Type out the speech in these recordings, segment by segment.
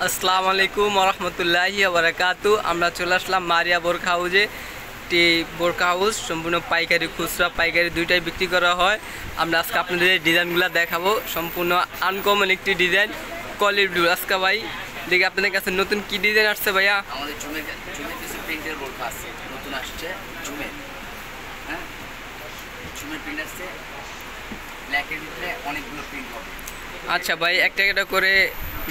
আসসালামু আলাইকুম রহমতুল্লাহি বারাকাতু। আমরা চলে আসলাম মারিয়া বোরকা হাউজে। একটি বোরকা হাউস সম্পূর্ণ পাইকারি, খুচরা পাইকারি দুইটাই বিক্রি করা হয়। আমরা আজকে আপনাদের ডিজাইনগুলো দেখাবো। সম্পূর্ণ আনকমন একটি ডিজাইন, কলির ব্লু। আজকে ভাই দেখি আপনাদের কাছে নতুন কি ডিজাইন আসছে ভাইয়া? আমাদের ঝুমের কিছু প্রিন্টের বোরকা আছে, নতুন আসছে ঝুমের। হ্যাঁ, ঝুমের প্রিন্ট আসছে, ব্ল্যাকের ভিতরে অনেকগুলো প্রিন্ট হবে। আচ্ছা ভাই, একটা একটা করে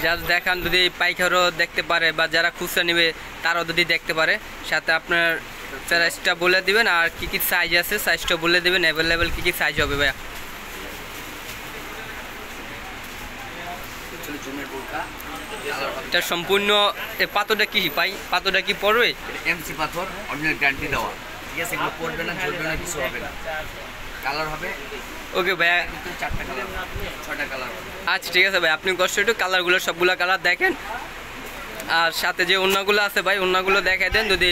যারা দেখান, যদি পাইকারও দেখতে পারে বা যারা খুচরা নেবে তারাও যদি দেখতে পারে, সাথে আপনার সাইজটা বলে দিবেন আর কি কি সাইজ আছে সাইজটা বলে দেবেন, অ্যাভেলেবেল কি কি সাইজ হবে ভাইয়া? ঝুমের বোরকা এটা সম্পূর্ণ পাথরটা কি পাই, পাথরটা কি পড়বে? এমসি পাথর, অরিজিনাল গ্যারান্টি দেওয়া। ঠিক আছে, এগুলো পড়বে না, ঝরবে না, কিছু হবে না। কালার হবে ওকে ভাইয়া, 4টা কালার, 6টা কালার হবে। আচ্ছা ঠিক আছে ভাই, আপনি কষ্ট একটু কালারগুলো সবগুলো কালার দেখেন, আর সাথে যে ওড়নাগুলো আছে ভাই ওড়নাগুলো দেখাই দেন, যদি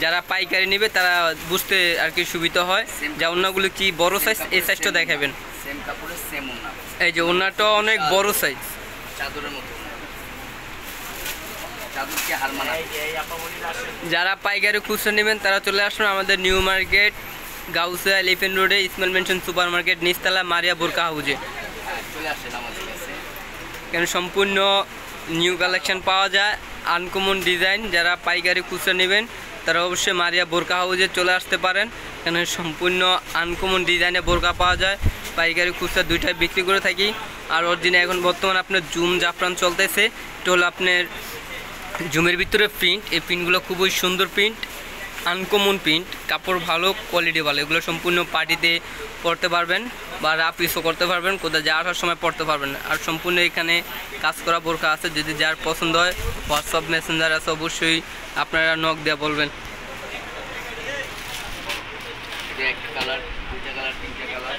যারা পাইকারি নেবে তারা বুঝতে আর কি সুবিধা হয়। যে ওড়নাগুলো কি বড় সাইজ, এই সাইজটা দেখাবেন। সেম কাপড়ের সেম ওড়না, এই যে ওড়নাটা অনেক বড় সাইজ, চাদরের মতো। চাদরকে হার মানাবে। যারা পাইকারি খুচরা নেবেন তারা চলে আসুন আমাদের নিউ মার্কেট, গাউসিয়া এলিফেন্ট রোডে, ইসমাইল মেনশন সুপার মার্কেট নিচতলা, মারিয়া বোরকা হাউজে চলে আসেন আমাদের কাছে। এখানে সম্পূর্ণ নিউ কালেকশন পাওয়া যায়, আনকমন ডিজাইন। যারা পাইকারি খুচরা নেবেন তারা অবশ্যই মারিয়া বোরকা হাউজে চলে আসতে পারেন। এখানে সম্পূর্ণ আনকমন ডিজাইনে বোরকা পাওয়া যায়, পাইকারি খুচরা দুইটাই বিক্রি করে থাকি। আর অরিজিনাল এখন বর্তমানে আপনার জুম জাফরান চলতেছে, এটা হলো আপনার জুমের ভিতরে প্রিন্ট। এই প্রিন্টগুলো খুবই সুন্দর প্রিন্ট, আনকমন প্রিন্ট, কাপড় ভালো, কোয়ালিটি ভালো। এগুলো সম্পূর্ণ পার্টিতে পরতে পারবেন বা রাফ ইউজও করতে পারবেন, কোথাও যা আসার সময় পরতে পারবেন। আর সম্পূর্ণ এখানে কাজ করা বোরকা আছে, যদি যার পছন্দ হয় হোয়াটসঅ্যাপ মেসেঞ্জার আছে, অবশ্যই আপনারা নক দেওয়া বলবেন। একটা কালার, দুইটা কালার, তিনটা কালার।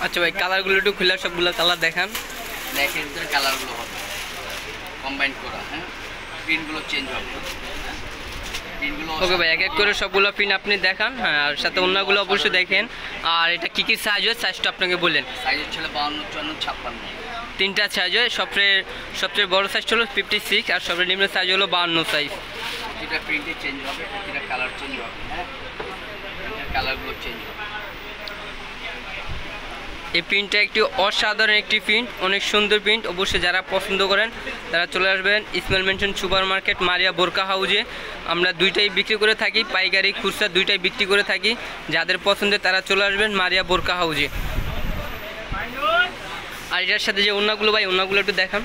আচ্ছা ভাই, কালারগুলো একটু খুলে সবগুলো কালার দেখান। ব্ল্যাকের ভিতরে কালারগুলো হবে কম্বাইন করা। হ্যাঁ, প্রিন্টগুলো চেঞ্জ হবে। প্রিন্টগুলো ওকে ভাই, এক এক করে সবগুলো প্রিন্ট আপনি দেখান। হ্যাঁ, আর সাথে অন্যগুলো অবশ্যই দেখেন। আর এটা কী কী সাইজ হয় সাইজটা আপনাকে বললেন? সাইজ হচ্ছে 52, 54, 56। তিনটা সাইজ হয়। সবচেয়ে বড় সাইজ হলো 56 আর সবচেয়ে নিম্ন সাইজ হলো 52 সাইজ। প্রতিটা প্রিন্টে চেঞ্জ হবে, প্রতিটা কালার চেঞ্জ হবে। হ্যাঁ, কালারগুলো চেঞ্জ হবে। এই প্রিন্টটা একটি অসাধারণ একটি প্রিন্ট, অনেক সুন্দর প্রিন্ট। অবশ্যই যারা পছন্দ করেন তারা চলে আসবেন ইসমাইল মেনশন সুপার মার্কেট, মারিয়া বোরকা হাউজে। আমরা দুইটাই বিক্রি করে থাকি, পাইকারি খুচরা দুইটাই বিক্রি করে থাকি। যাদের পছন্দের তারা চলে আসবেন মারিয়া বোরকা হাউজে। আর এটার সাথে যে ওড়নাগুলো ভাই, ওড়নাগুলো একটু দেখান।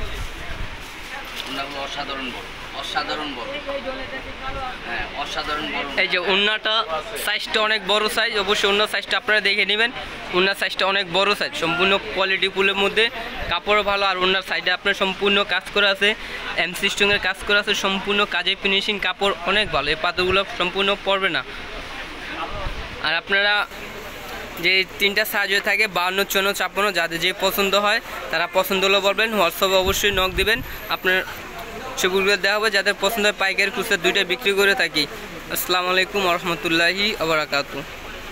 ওড়নাগুলো অসাধারণ বড়, অসাধারণ বড়। হ্যাঁ, অসাধারণ বড়। এই যে ওড়নাটা সাইজটা অনেক বড় সাইজ, অবশ্যই ওড়নার সাইজটা আপনারা দেখে নেবেন। ওড়নার সাইজটা অনেক বড় সাইজ, সম্পূর্ণ কোয়ালিটি ফুলের মধ্যে, কাপড় ভালো। আর ওড়নার সাইডে আপনার সম্পূর্ণ কাজ করা আছে, এমসি স্টোনের কাজ করা আছে, সম্পূর্ণ কাজে ফিনিশিং, কাপড় অনেক ভালো। এই পাথরগুলো সম্পূর্ণ পড়বে না। আর আপনারা যে তিনটা সাইজ হয়ে থাকে 52, 54, 56, যাদের যে পছন্দ হয় তারা পছন্দ হলে বলবেন, হোয়াটসঅ্যাপে অবশ্যই নক দেবেন। আপনার সেগুলো দেওয়া হবে, যাদের পছন্দ হয় পাইকারি খুচরা দুইটা বিক্রি করে থাকি। আসসালামু আলাইকুম রহমতুল্লাহি ওয়া বারাকাতুহু।